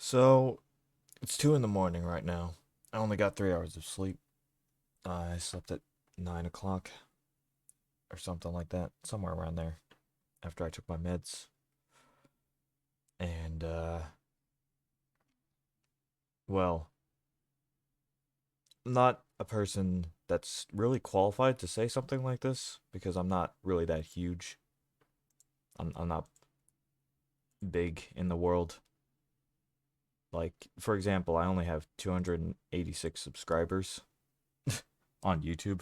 So, it's 2 in the morning right now. I only got 3 hours of sleep. I slept at 9 o'clock or something like that, somewhere around there, after I took my meds. And, well, I'm not a person that's really qualified to say something like this because I'm not really that huge. I'm not big in the world. Like, for example, I only have 286 subscribers on YouTube.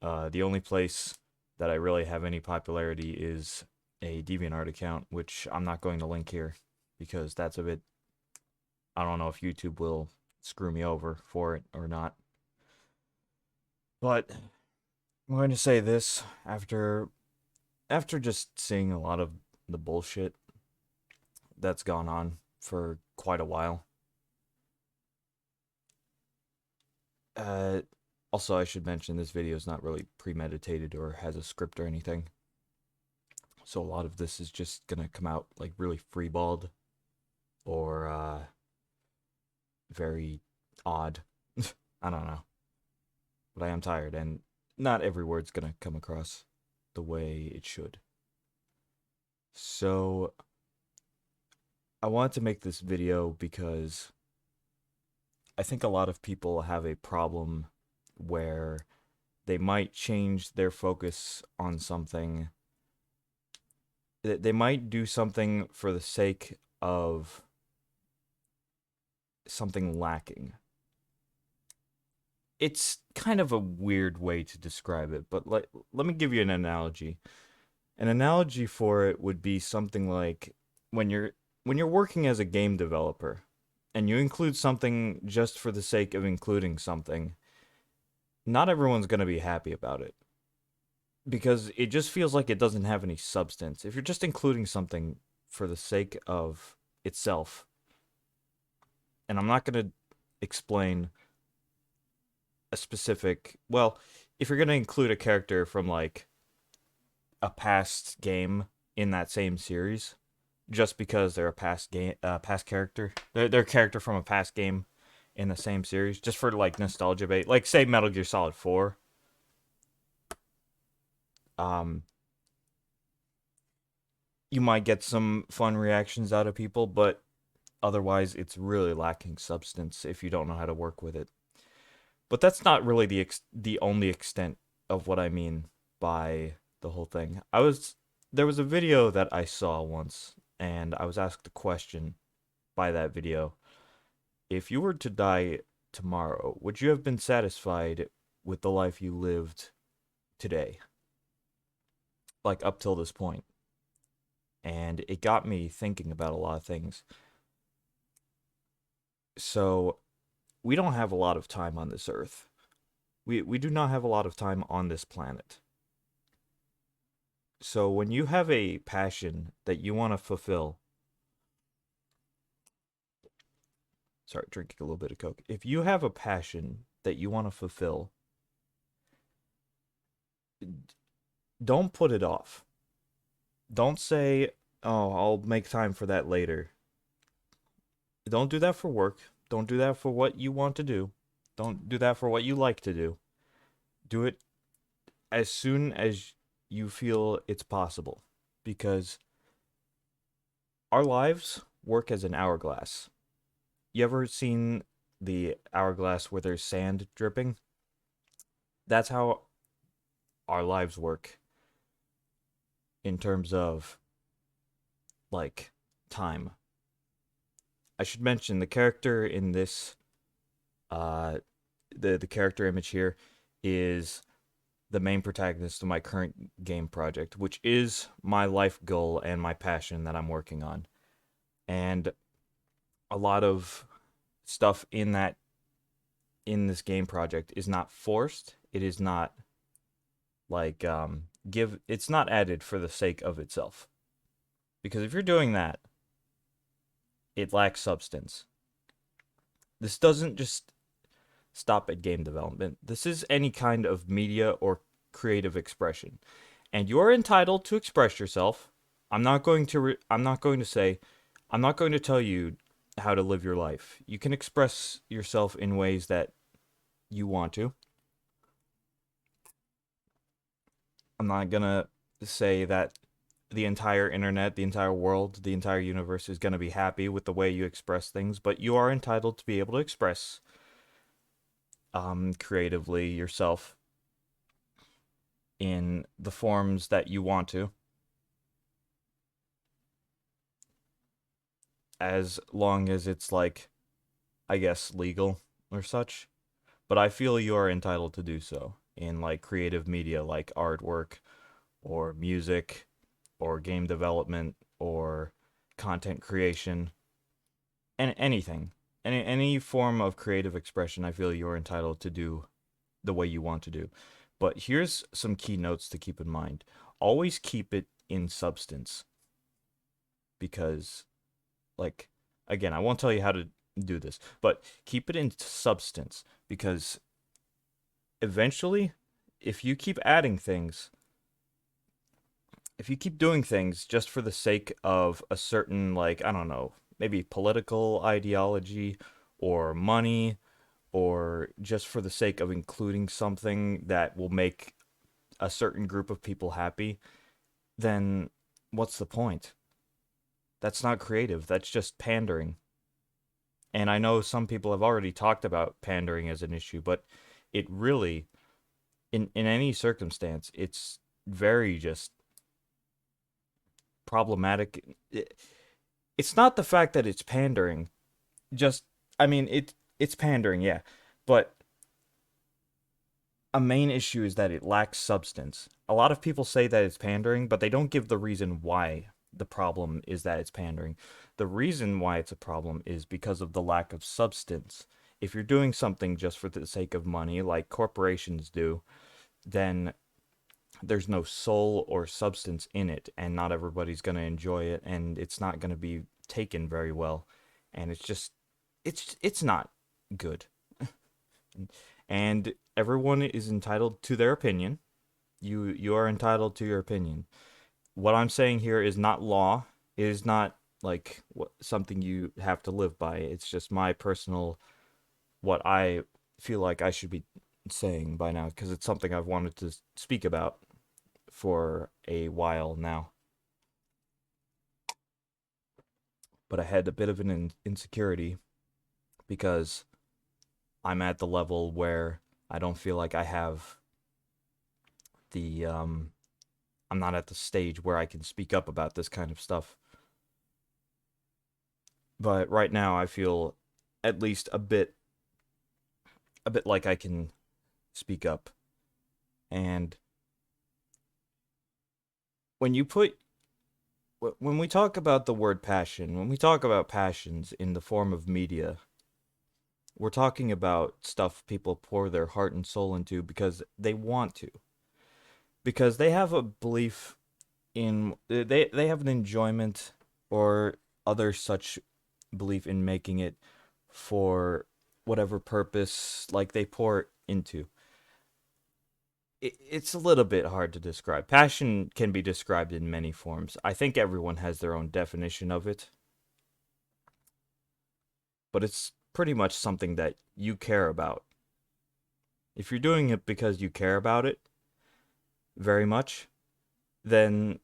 The only place that I really have any popularity is a DeviantArt account, which I'm not going to link here because that's a bit. I don't know if YouTube will screw me over for it or not. But I'm going to say this after just seeing a lot of the bullshit that's gone on for quite a while. Uh, Also, I should mention this video is not really premeditated or has a script or anything. So a lot of this is just gonna come out like really freeballed or very odd. I don't know. But I am tired and not every word's gonna come across the way it should. So I wanted to make this video because I think a lot of people have a problem where they might change their focus on something. They might do something for the sake of something lacking. It's kind of a weird way to describe it, but let me give you an analogy. An analogy for it would be something like when you're when you're working as a game developer and you include something just for the sake of including something, not everyone's going to be happy about it because it just feels like it doesn't have any substance. If you're just including something for the sake of itself, and I'm not going to explain a specific, well, if you're going to include a character from like a past game in that same series just because they're a past character. They're a character from a past game in the same series just for like nostalgia bait. Like say Metal Gear Solid 4. Um you might get some fun reactions out of people, but otherwise it's really lacking substance if you don't know how to work with it. But that's not really the only extent of what I mean by the whole thing. There was a video that I saw once, and I was asked a question by that video. If you were to die tomorrow, would you have been satisfied with the life you lived today, like up till this point? And it got me thinking about a lot of things. So, we don't have a lot of time on this earth. We do not have a lot of time on this planet. So when you have a passion that you want to fulfill, sorry, drinking a little bit of Coke. If you have a passion that you want to fulfill, don't put it off. Don't say, "Oh, I'll make time for that later." Don't do that for work. Don't do that for what you want to do. Don't do that for what you like to do. Do it as soon as you feel it's possible because our lives work as an hourglass. You ever seen the hourglass where there's sand dripping? That's how our lives work in terms of like time. I should mention the character in this uh the character image here is the main protagonist of my current game project, which is my life goal and my passion that I'm working on. And a lot of stuff in this game project is not forced. It is not like give it's not added for the sake of itself. Because if you're doing that, it lacks substance. This doesn't just stop at game development. This is any kind of media or creative expression. And you're entitled to express yourself. I'm not going to say I'm not going to tell you how to live your life. You can express yourself in ways that you want to. I'm not gonna say that the entire internet, the entire world, the entire universe is gonna be happy with the way you express things, but you are entitled to be able to express creatively yourself in the forms that you want to, as long as it's like, I guess, legal or such. But I feel you are entitled to do so in like creative media like artwork or music or game development or content creation and anything. Any form of creative expression, I feel you're entitled to do the way you want to do. But here's some key notes to keep in mind. Always keep it in substance because like again, I won't tell you how to do this, but keep it in substance because eventually if you keep adding things, if you keep doing things just for the sake of a certain, like, I don't know, maybe political ideology or money, or just for the sake of including something that will make a certain group of people happy, then what's the point? That's not creative. That's just pandering. And I know some people have already talked about pandering as an issue, but it really, in any circumstance, it's very just problematic. It's not the fact that it's pandering. Just, I mean, it's pandering, yeah, but a main issue is that it lacks substance. A lot of people say that it's pandering, but they don't give the reason why the problem is that it's pandering. The reason why it's a problem is because of the lack of substance. If you're doing something just for the sake of money, like corporations do, then there's no soul or substance in it, and not everybody's going to enjoy it, and it's not going to be taken very well. And it's just, it's not good. And everyone is entitled to their opinion. You are entitled to your opinion. What I'm saying here is not law. It is not like something you have to live by. It's just my personal, what I feel like I should be saying by now, because it's something I've wanted to speak about for a while now. But I had a bit of an insecurity because I'm at the level where I don't feel like I have the I'm not at the stage where I can speak up about this kind of stuff. But right now I feel at least a bit like I can speak up. And when you put when we talk about the word passion, when we talk about passions in the form of media, we're talking about stuff people pour their heart and soul into because they want to. Because they have a belief in they have an enjoyment or other such belief in making it for whatever purpose like they pour it into. It's a little bit hard to describe. Passion can be described in many forms. I think everyone has their own definition of it, but it's pretty much something that you care about. If you're doing it because you care about it very much, then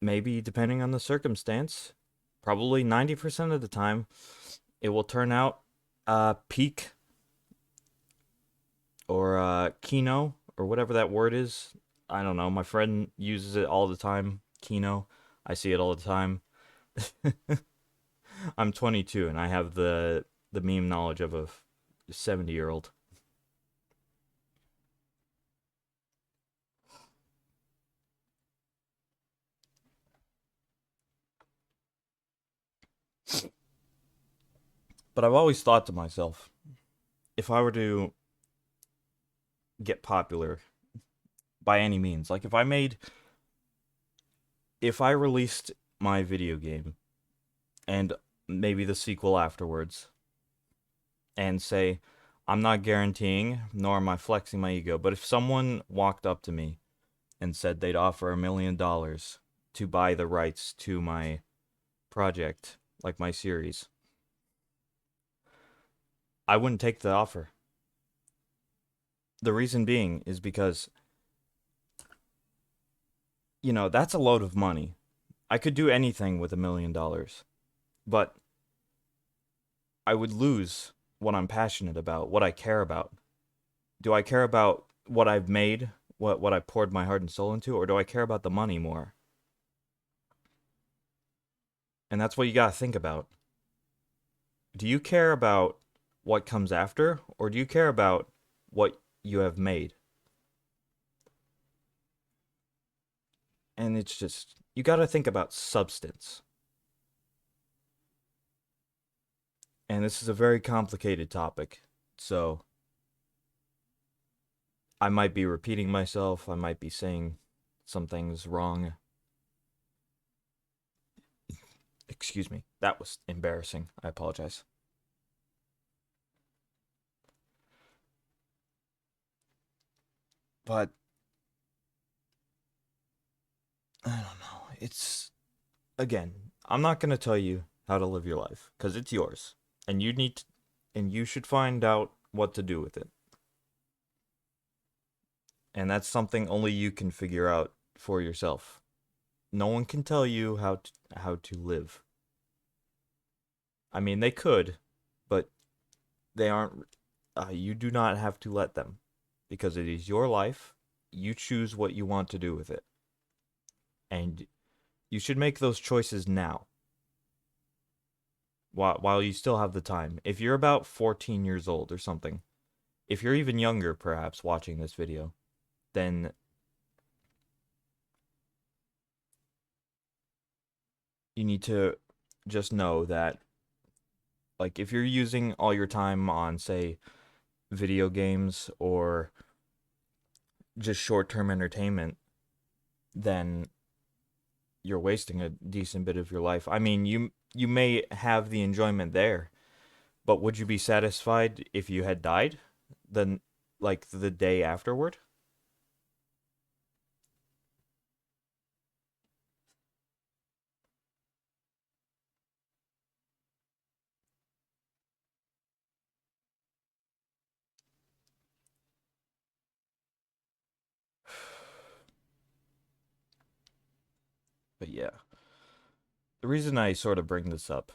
maybe depending on the circumstance, probably 90% of the time, it will turn out peak or kino or whatever that word is. I don't know. My friend uses it all the time. Kino. I see it all the time. I'm 22 and I have the meme knowledge of a 70-year-old. But I've always thought to myself, if I were to get popular by any means, like if I released my video game and maybe the sequel afterwards and say, I'm not guaranteeing, nor am I flexing my ego, but if someone walked up to me and said they'd offer $1 million to buy the rights to my project, like my series, I wouldn't take the offer. The reason being is because, that's a load of money. I could do anything with $1 million, but I would lose what I'm passionate about, what I care about. Do I care about what I've made, what I poured my heart and soul into, or do I care about the money more? And that's what you gotta think about. Do you care about what comes after, or do you care about what you have made? And it's just, you gotta think about substance. And this is a very complicated topic. So I might be repeating myself, I might be saying some things wrong. Excuse me. That was embarrassing. I apologize. But I don't know. It's again, I'm not going to tell you how to live your life cuz it's yours. And you should find out what to do with it. And that's something only you can figure out for yourself. No one can tell you how to live. I mean, they could, but they aren't you do not have to let them because it is your life. You choose what you want to do with it. And you should make those choices now while you still have the time. If you're about 14 years old or something, if you're even younger perhaps watching this video, then you need to just know that, like, if you're using all your time on, say, video games or just short-term entertainment, then you're wasting a decent bit of your life. I mean, you may have the enjoyment there, but would you be satisfied if you had died then, like, the day afterward? But yeah, the reason I sort of bring this up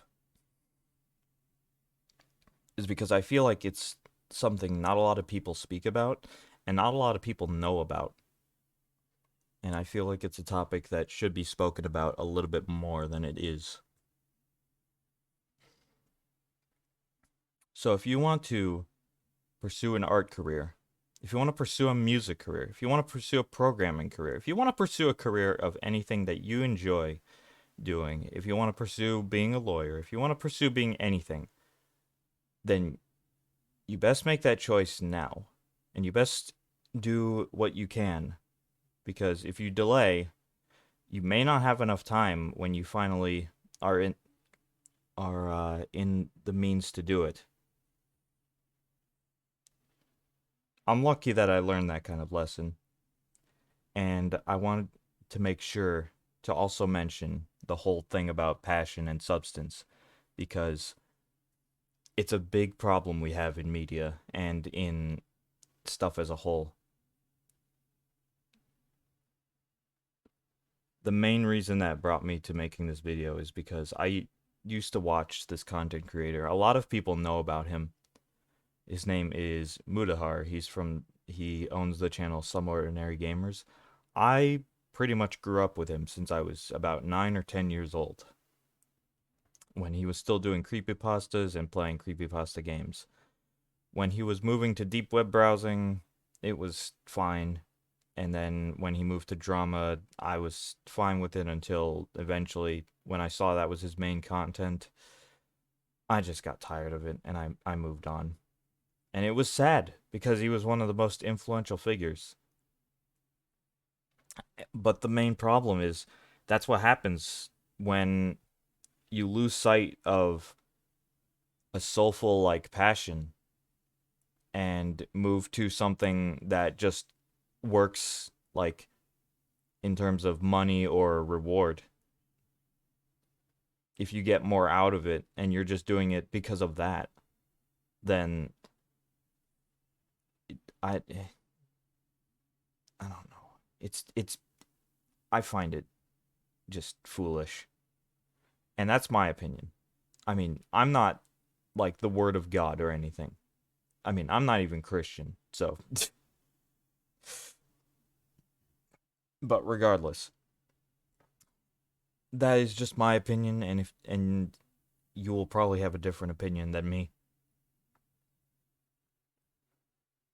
is because I feel like it's something not a lot of people speak about and not a lot of people know about. And I feel like it's a topic that should be spoken about a little bit more than it is. So if you want to pursue an art career, if you want to pursue a music career, if you want to pursue a programming career, if you want to pursue a career of anything that you enjoy doing, if you want to pursue being a lawyer, if you want to pursue being anything, then you best make that choice now. And you best do what you can. Because if you delay, you may not have enough time when you finally are in the means to do it. I'm lucky that I learned that kind of lesson, and I wanted to make sure to also mention the whole thing about passion and substance because it's a big problem we have in media and in stuff as a whole. The main reason that brought me to making this video is because I used to watch this content creator. A lot of people know about him. His name is Mudahar. He owns the channel Some Ordinary Gamers. I pretty much grew up with him since I was about 9 or 10 years old when he was still doing creepypastas and playing creepypasta games. When he was moving to deep web browsing, it was fine. And then when he moved to drama, I was fine with it until eventually, when I saw that was his main content, I just got tired of it and I moved on. And it was sad because he was one of the most influential figures. But the main problem is that's what happens when you lose sight of a soulful like passion and move to something that just works like in terms of money or reward. if you get more out of it and you're just doing it because of that, then I I don't know. It's I find it just foolish. And that's my opinion. I mean, I'm not like the word of God or anything. I mean, I'm not even Christian. So, but regardless, that is just my opinion, and you will probably have a different opinion than me.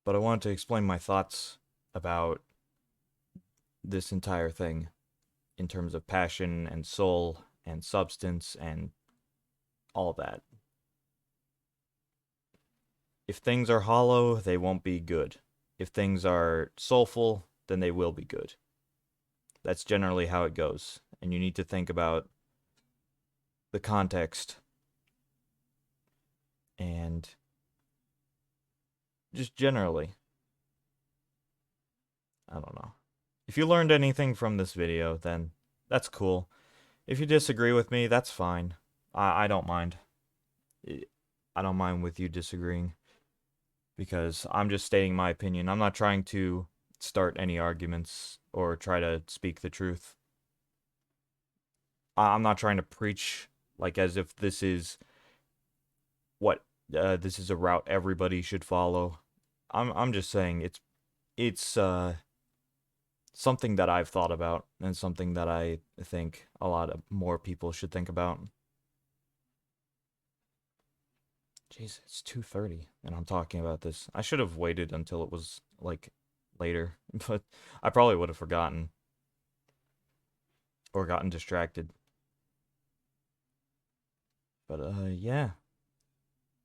But I wanted to explain my thoughts about this entire thing in terms of passion and soul and substance and all that. If things are hollow, they won't be good. If things are soulful, then they will be good. That's generally how it goes. And you need to think about the context and just generally. I don't know. If you learned anything from this video, then that's cool. If you disagree with me, that's fine. I don't mind. I don't mind with you disagreeing because I'm just stating my opinion. I'm not trying to start any arguments or try to speak the truth. I'm not trying to preach like as if this is what this is a route everybody should follow. I'm just saying it's something that I've thought about and something that I think a lot of more people should think about. Jeez, it's 2:30 and I'm talking about this. I should have waited until it was like later, but I probably would have forgotten or gotten distracted. But yeah.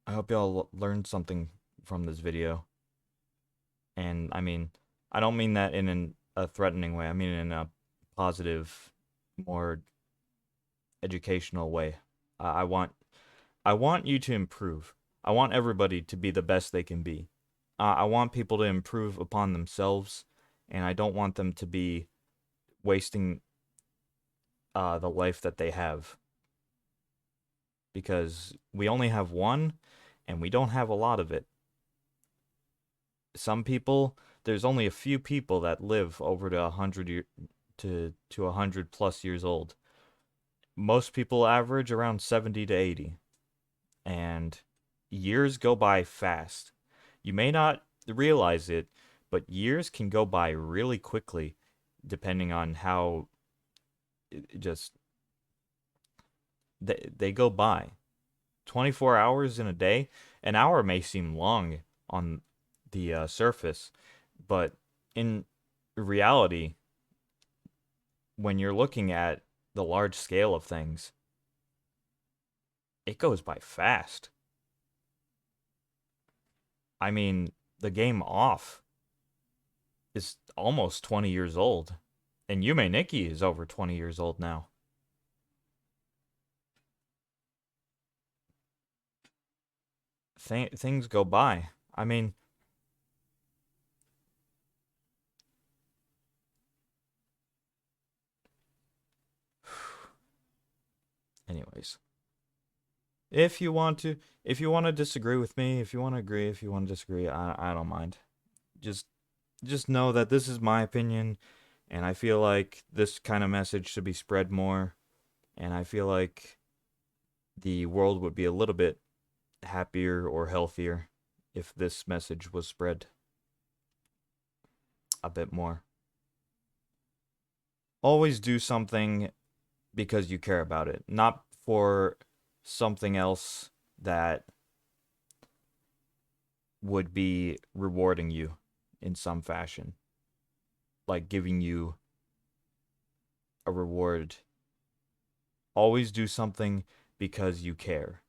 I hope y'all learned something from this video. And I mean, I don't mean that in a threatening way. I mean in a positive, more educational way. I want I want you to improve. I want everybody to be the best they can be. I want people to improve upon themselves, and I don't want them to be wasting the life that they have. Because we only have one, and we don't have a lot of it. Some people, there's only a few people that live over to 100 plus years old. Most people average around 70 to 80, and years go by fast. You may not realize it, but years can go by really quickly depending on how just they go by. 24 hours in a day, an hour may seem long on the surface, but in reality, when you're looking at the large scale of things, it goes by fast. I mean, the game Off is almost 20 years old, and Yume Nikki is over 20 years old now. Things go by. I mean, anyways, if you want to disagree with me, if you want to agree, if you want to disagree, I don't mind. Just just know that this is my opinion, and I feel like this kind of message should be spread more, and I feel like the world would be a little bit happier or healthier if this message was spread a bit more. Always do something because you care about it, not for something else that would be rewarding you in some fashion, like giving you a reward. Always do something because you care.